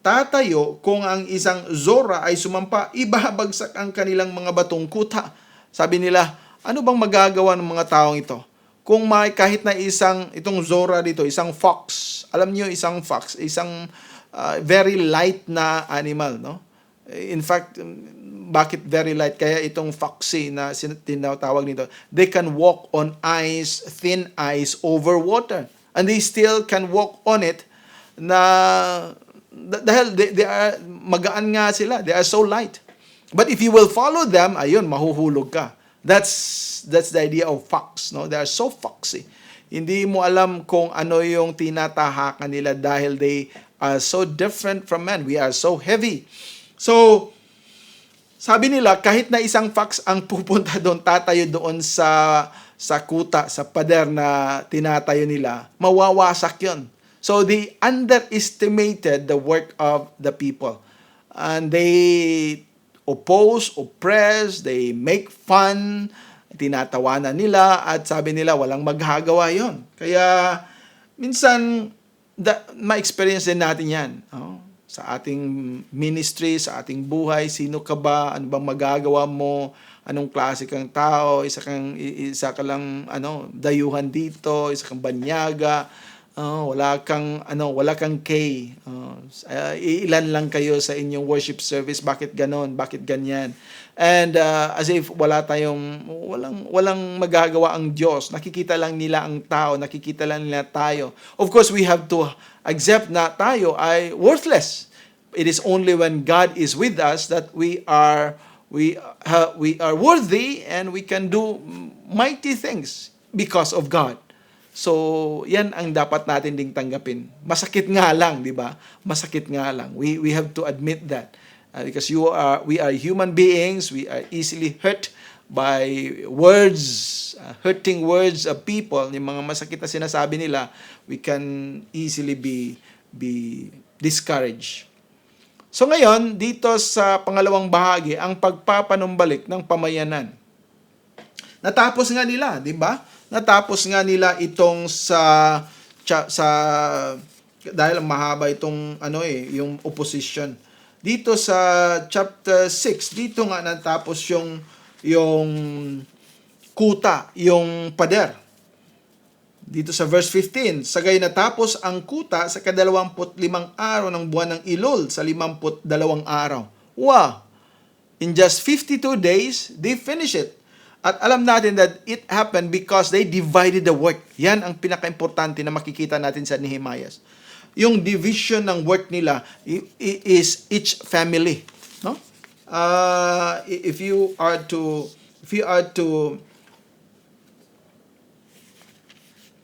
tatayo, kung ang isang Zora ay sumampa, ibabagsak ang kanilang mga batong kuta. Sabi nila, ano bang magagawa ng mga taong ito? Kung may kahit na itong Zora dito, isang fox. Alam niyo, isang fox, isang very light na animal, no? In fact, bakit very light? Kaya itong foxy na tinatawag nito, they can walk on ice, thin ice over water. And they still can walk on it dahil they are magaan nga sila. They are so light. But if you will follow them, ayun, mahuhulog ka. That's the idea of fox, no? They are so foxy. Hindi mo alam kung ano yung tinatahakan nila dahil they are so different from men. We are so heavy. So, sabi nila, kahit na isang fox ang pupunta doon, tatayo doon sa kuta, sa pader na tinatayo nila, mawawasak yun. So, they underestimated the work of the people. And they oppress, they make fun, tinatawanan nila, at sabi nila, walang maghagawa yon. Kaya, minsan, ma-experience din natin yan. Oh, sa ating ministry, sa ating buhay, sino ka ba? Ano bang magagawa mo? Anong klase kang tao? Isa ka lang dayuhan dito, isa kang banyaga. Wala kang K. Ilan lang kayo sa inyong worship service. Bakit ganon? Bakit ganyan? And as if walang magagawa ang Diyos. Nakikita lang nila ang tao, nakikita lang nila tayo. Of course, we have to accept na tayo ay worthless. It is only when God is with us that we are worthy and we can do mighty things because of God. So, yan ang dapat natin ding tanggapin. Masakit nga lang, di ba? Masakit nga lang. We have to admit that. Because we are human beings, we are easily hurt by words, hurting words of people, yung mga masakit na sinasabi nila, we can easily be discouraged. So ngayon, dito sa pangalawang bahagi, ang pagpapanumbalik ng pamayanan. Natapos nga nila, di ba? Natapos nga nila itong dahil mahaba itong yung opposition. Dito sa chapter 6, dito nga natapos yung kuta, yung pader. Dito sa verse 15, sagay natapos ang kuta sa 25 araw ng buwan ng Elul sa 52 araw. Wow! In just 52 days, they finish it. At alam natin that it happened because they divided the work. Yan ang pinaka-importante na makikita natin sa Nehemiah. Yung division ng work nila is each family, no? If you are to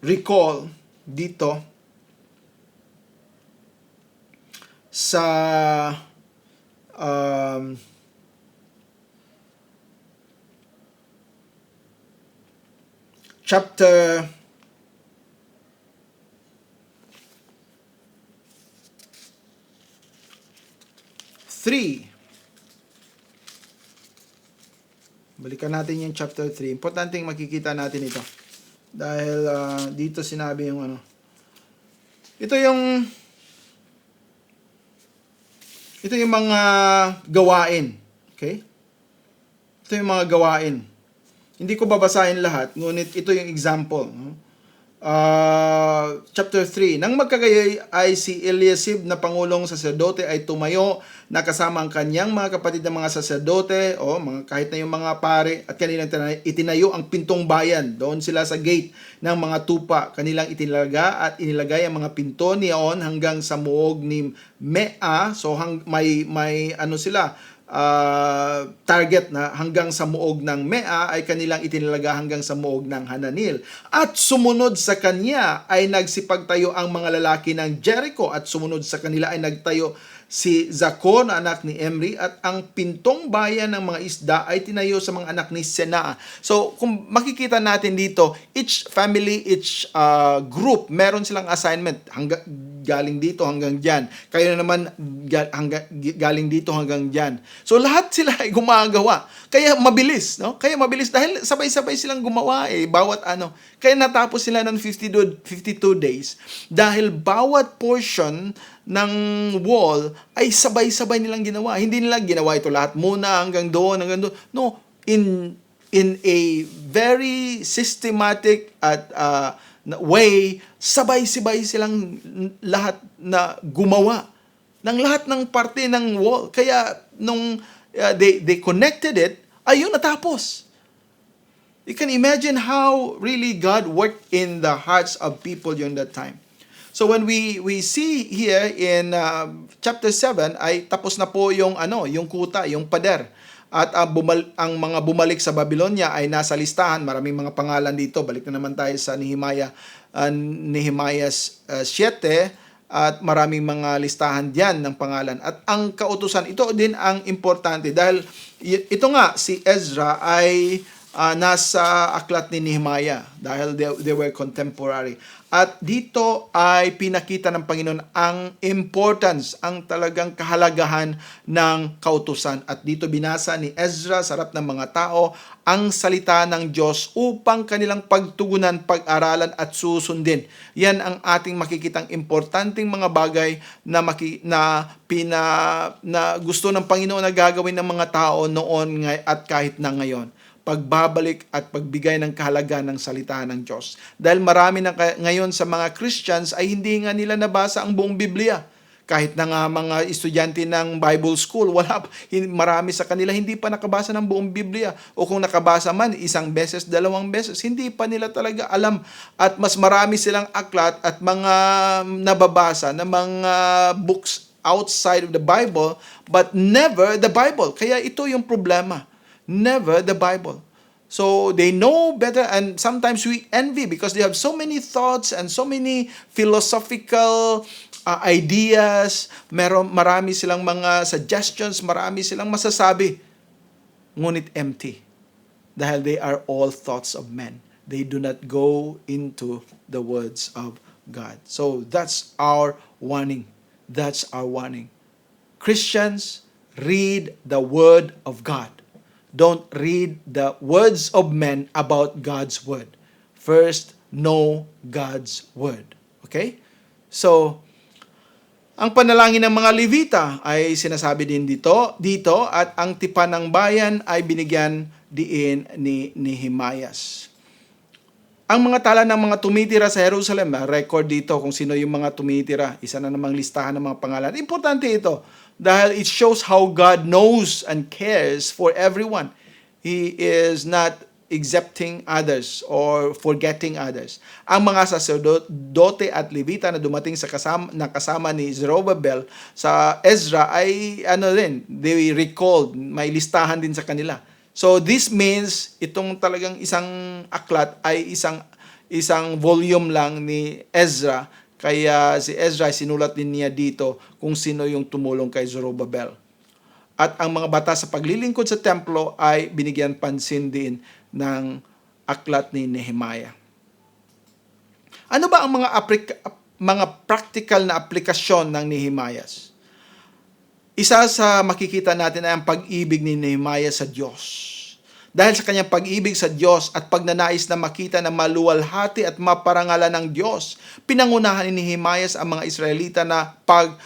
recall dito sa chapter 3. Balikan natin yung chapter 3. Importanteng makikita natin ito. Dahil dito sinabi yung Ito yung mga gawain. Okay? Ito yung mga gawain. Hindi ko babasahin lahat, ngunit ito yung example. Chapter 3. Nang magkagayoy ay si Eliasib na pangulong saserdote ay tumayo na kasama ang kanyang mga kapatid na mga saserdote kahit na yung mga pare at kanilang itinayo ang pintong bayan. Doon sila sa gate ng mga tupa. Kanilang itinalaga at inilagay ang mga pinto niyon hanggang sa muog ni Mea. So may target na hanggang sa muog ng Mea ay kanilang itinalaga hanggang sa muog ng Hananil. At sumunod sa kanya ay nagsipagtayo ang mga lalaki ng Jericho at sumunod sa kanila ay nagtayo si Zakor na anak ni Emri at ang pintong bayan ng mga isda ay tinayo sa mga anak ni Sena. So kung makikita natin dito, each family, each group, meron silang assignment galing dito hanggang dyan. Kayo naman galing dito hanggang dyan. So lahat sila ay gumagawa. Kaya mabilis, no? Kaya mabilis dahil sabay-sabay silang gumawa bawat Kaya natapos sila ng 52 days dahil bawat portion ng wall ay sabay-sabay nilang ginawa. Hindi nila ginawa ito lahat muna hanggang doon. No, in a very systematic at way, sabay-sabay silang lahat na gumawa ng lahat ng parte ng wall. Kaya nung they connected it, ayun, natapos. You can imagine how really God worked in the hearts of people during that time. So when we see here in chapter 7 ay tapos na po yung kuta, yung pader. At ang mga bumalik sa Babylonia ay nasa listahan, maraming mga pangalan dito. Balik na naman tayo sa Nehemiah 7 at maraming mga listahan diyan ng pangalan. At ang kautusan, ito din ang importante dahil ito nga si Ezra ay nasa aklat ni Nehemiah dahil they were contemporary. At dito ay pinakita ng Panginoon ang importance, ang talagang kahalagahan ng kautusan. At dito binasa ni Ezra sa harap ng mga tao ang salita ng Diyos upang kanilang pagtugunan, pag-aralan at susundin. Yan ang ating makikitang importanteng mga bagay na gusto ng Panginoon na gagawin ng mga tao noon at kahit na ngayon. Pagbabalik at pagbigay ng kahalagaan ng salita ng Diyos. Dahil marami na ngayon sa mga Christians ay hindi nga nila nabasa ang buong Biblia. Kahit na nga mga estudyante ng Bible School, marami sa kanila hindi pa nakabasa ng buong Biblia. O kung nakabasa man, 1 beses, 2 beses, hindi pa nila talaga alam. At mas marami silang aklat at mga nababasa na mga books outside of the Bible, but never the Bible. Kaya ito yung problema. Never the Bible. So they know better, and sometimes we envy because they have so many thoughts and so many philosophical ideas. Marami silang mga suggestions, marami silang masasabi. Ngunit empty. Dahil they are all thoughts of men. They do not go into the words of God. So that's our warning. That's our warning. Christians, read the Word of God. Don't read the words of men about God's Word. First, know God's Word. Okay? So, ang panalangin ng mga Levita ay sinasabi din dito at ang tipan ng bayan ay binigyan diin ni Nehemias. Ang mga tala ng mga tumitira sa Jerusalem, record dito kung sino yung mga tumitira. Isa na namang listahan ng mga pangalan. Importante ito dahil it shows how God knows and cares for everyone. He is not exempting others or forgetting others. Ang mga sacerdote at Levita na dumating sa kasama ni Zerubbabel sa Ezra ay they recalled, may listahan din sa kanila. So this means itong talagang isang aklat ay isang volume lang ni Ezra, kaya si Ezra sinulat din niya dito kung sino yung tumulong kay Zerubbabel. At ang mga bata sa paglilingkod sa templo ay binigyan pansin din ng aklat ni Nehemiah. Ano ba ang mga practical na aplikasyon ng Nehemiah? Isa sa makikita natin ay ang pag-ibig ni Nehemiah sa Diyos. Dahil sa kanyang pag-ibig sa Diyos at pagnanais na makita na maluwalhati at maparangalan ng Diyos, pinangunahan ni Nehemiah ang mga Israelita na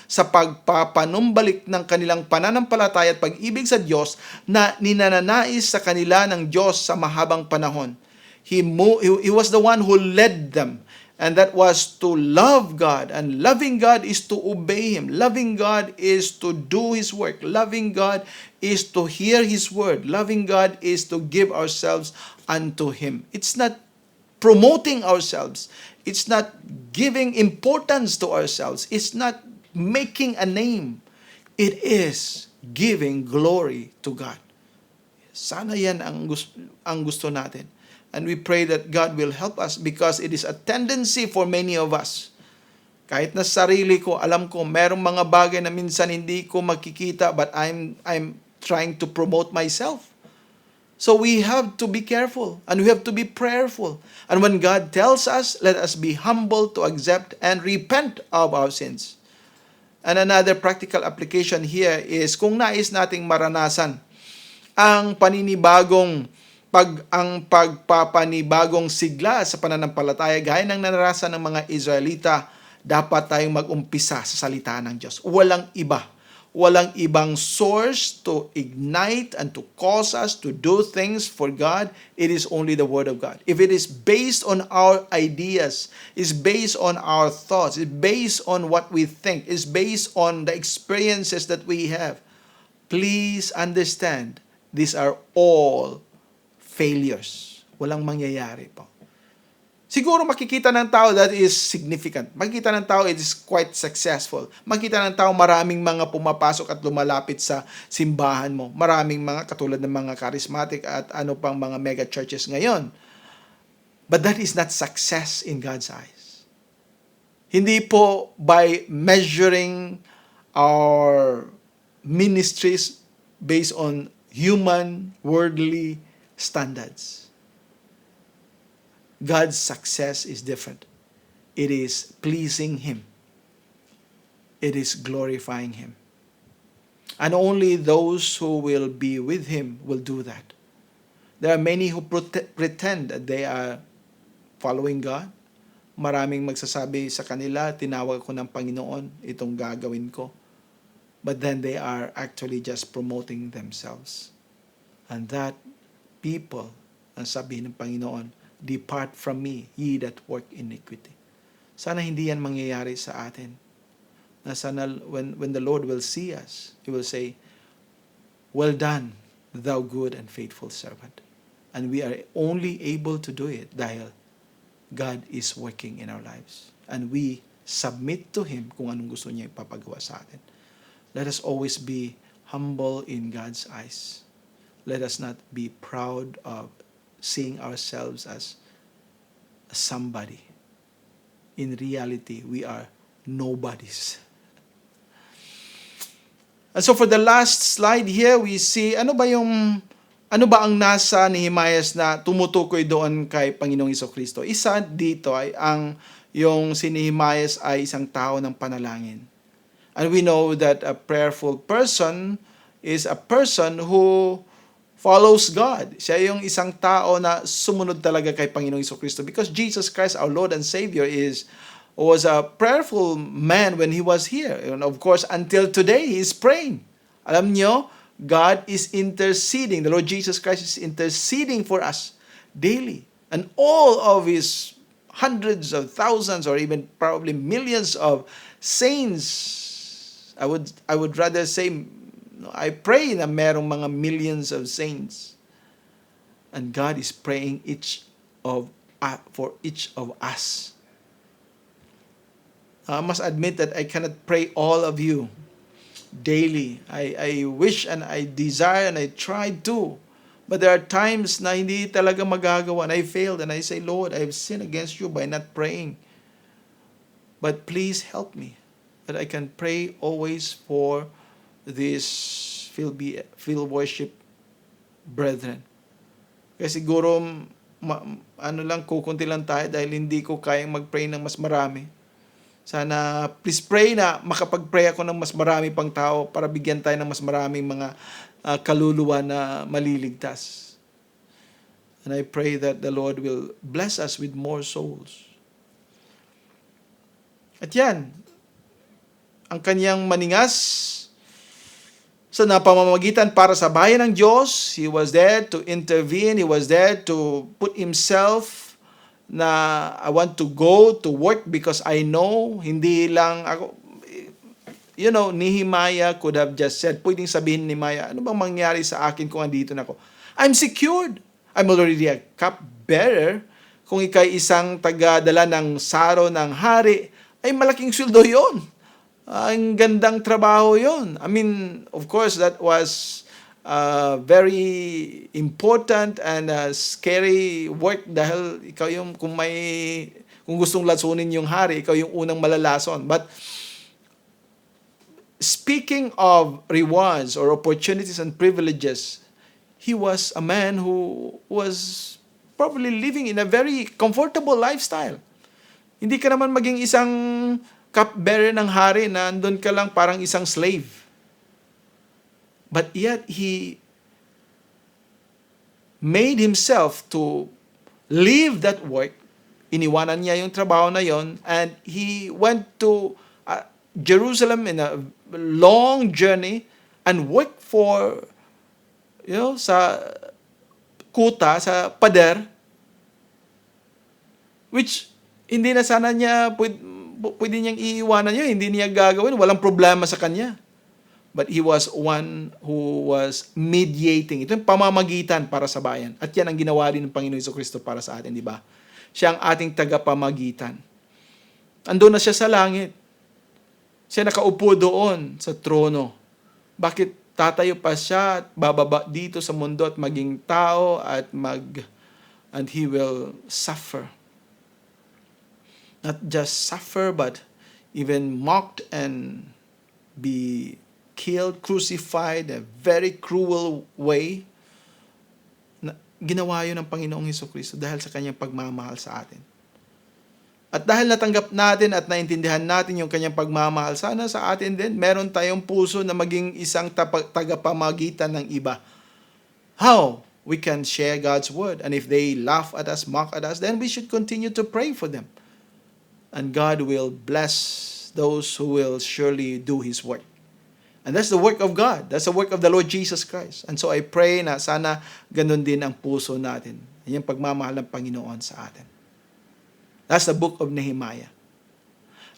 sa pagpapanumbalik ng kanilang pananampalataya at pag-ibig sa Diyos na ninananais sa kanila ng Diyos sa mahabang panahon. He was the one who led them. And that was to love God. And loving God is to obey Him. Loving God is to do His work. Loving God is to hear His word. Loving God is to give ourselves unto Him. It's not promoting ourselves. It's not giving importance to ourselves. It's not making a name. It is giving glory to God. Sana yan ang gusto natin. And we pray that God will help us because it is a tendency for many of us. Kahit na sarili ko, alam ko, merong mga bagay na minsan hindi ko makikita but I'm trying to promote myself. So we have to be careful and we have to be prayerful. And when God tells us, let us be humble to accept and repent of our sins. And another practical application here is kung nais nating maranasan ang pagpapanibagong sigla sa pananampalataya gaya ng naranasan ng mga Israelita, dapat tayong mag-umpisa sa salita ng Diyos. Walang iba. Walang ibang source to ignite and to cause us to do things for God. It is only the Word of God. If it is based on our ideas, is based on our thoughts, is based on what we think, is based on the experiences that we have, please understand, these are all failures. Walang mangyayari po. Siguro makikita ng tao that is significant. Makikita ng tao it is quite successful. Makikita ng tao maraming mga pumapasok at lumalapit sa simbahan mo. Maraming mga katulad ng mga charismatic at ano pang mga mega churches ngayon. But that is not success in God's eyes. Hindi po by measuring our ministries based on human, worldly standards. God's success is different. It is pleasing Him. It is glorifying Him. And only those who will be with Him will do that. There are many who pretend that they are following God. Maraming magsasabi sa kanila, tinawag ko ng Panginoon, itong gagawin ko. But then they are actually just promoting themselves. And that people, ang sabihin ng Panginoon, depart from me, ye that work iniquity. Sana hindi yan mangyayari sa atin. Na sana when the Lord will see us, He will say, well done, thou good and faithful servant. And we are only able to do it dahil God is working in our lives. And we submit to Him kung anong gusto niya ipapagawa sa atin. Let us always be humble in God's eyes. Let us not be proud of seeing ourselves as somebody. In reality, we are nobodies. And so for the last slide here, we see ano ba ang nasa Nehemiah na tumutukoy doon kay Panginoong Jesucristo. Isa dito ay yung si Nehemiah ay isang tao ng panalangin. And we know that a prayerful person is a person who follows God. Siya yung isang tao na sumunod talaga kay Panginoong Jesucristo, because Jesus Christ, our Lord and Savior, was a prayerful man when he was here. And of course, until today, he is praying. Alam nyo, God is interceding. The Lord Jesus Christ is interceding for us daily. And all of his hundreds of thousands or even probably millions of saints, I would rather say, I pray na merong mga millions of saints. And God is praying for each of us. I must admit that I cannot pray all of you daily. I wish and I desire and I try to. But there are times na hindi talaga magagawa and I failed and I say, Lord, I have sinned against you by not praying. But please help me that I can pray always for these field worship brethren. Kasi siguro, kukunti lang tayo dahil hindi ko kayang mag-pray ng mas marami. Sana, please pray na makapag-pray ako ng mas marami pang tao para bigyan tayo ng mas maraming mga kaluluwa na maliligtas. And I pray that the Lord will bless us with more souls. At yan, ang kanyang maningas sa napamamagitan para sa bayan ng Diyos. He was there to intervene. He was there to put himself na I want to go to work because I know, hindi lang ako, Nehemiah could have just said, pwedeng sabihin ni Nehemiah, ano bang mangyari sa akin kung andito na ako? I'm secured. I'm already a cupbearer. Kung ikay isang tagadala ng saro ng hari, ay malaking sweldo yon. Ang gandang trabaho yon. I mean, of course, that was very important and scary work dahil ikaw yung kung gustong lasunin yung hari, ikaw yung unang malalason. But speaking of rewards or opportunities and privileges, he was a man who was probably living in a very comfortable lifestyle. Hindi ka naman maging isang cupbearer ng hari na andun ka lang parang isang slave. But yet, he made himself to leave that work. Iniwanan niya yung trabaho na yon, and he went to Jerusalem in a long journey and worked for, sa kuta, sa pader, which hindi na sana niya pwede niyang iiwanan yun. Hindi niya gagawin. Walang problema sa kanya. But he was one who was mediating. Ito yung pamamagitan para sa bayan. At yan ang ginawa rin ng Panginoon Jesucristo para sa atin, di ba? Siya ang ating tagapamagitan. Andun na siya sa langit. Siya nakaupo doon sa trono. Bakit tatayo pa siya at bababa dito sa mundo at maging tao and he will suffer. Not just suffer, but even mocked and be killed, crucified, a very cruel way. Ginawa yun ng Panginoong Jesucristo dahil sa kanyang pagmamahal sa atin. At dahil natanggap natin at naintindihan natin yung kanyang pagmamahal, sana sa atin din, meron tayong puso na maging isang tagapamagitan ng iba. How we can share God's word. And if they laugh at us, mock at us, then we should continue to pray for them. And God will bless those who will surely do His work. And that's the work of God. That's the work of the Lord Jesus Christ. And so I pray na sana ganun din ang puso natin. Yan yung pagmamahal ng Panginoon sa atin. That's the book of Nehemiah.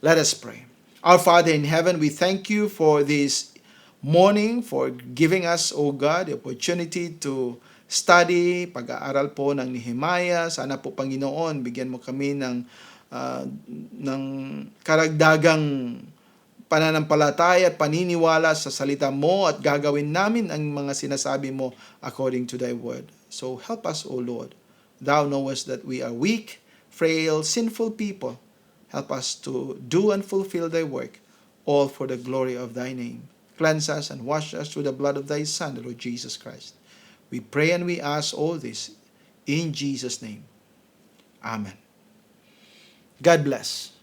Let us pray. Our Father in heaven, we thank you for this morning, for giving us, O God, the opportunity to study, pag-aaral po ng Nehemiah. Sana po, Panginoon, bigyan mo kami ng karagdagang pananampalataya at paniniwala sa salita mo at gagawin namin ang mga sinasabi mo according to thy word. So help us, O Lord. Thou knowest that we are weak, frail, sinful people. Help us to do and fulfill thy work, all for the glory of thy name. Cleanse us and wash us through the blood of thy Son, the Lord Jesus Christ. We pray and we ask all this in Jesus' name. Amen. God bless.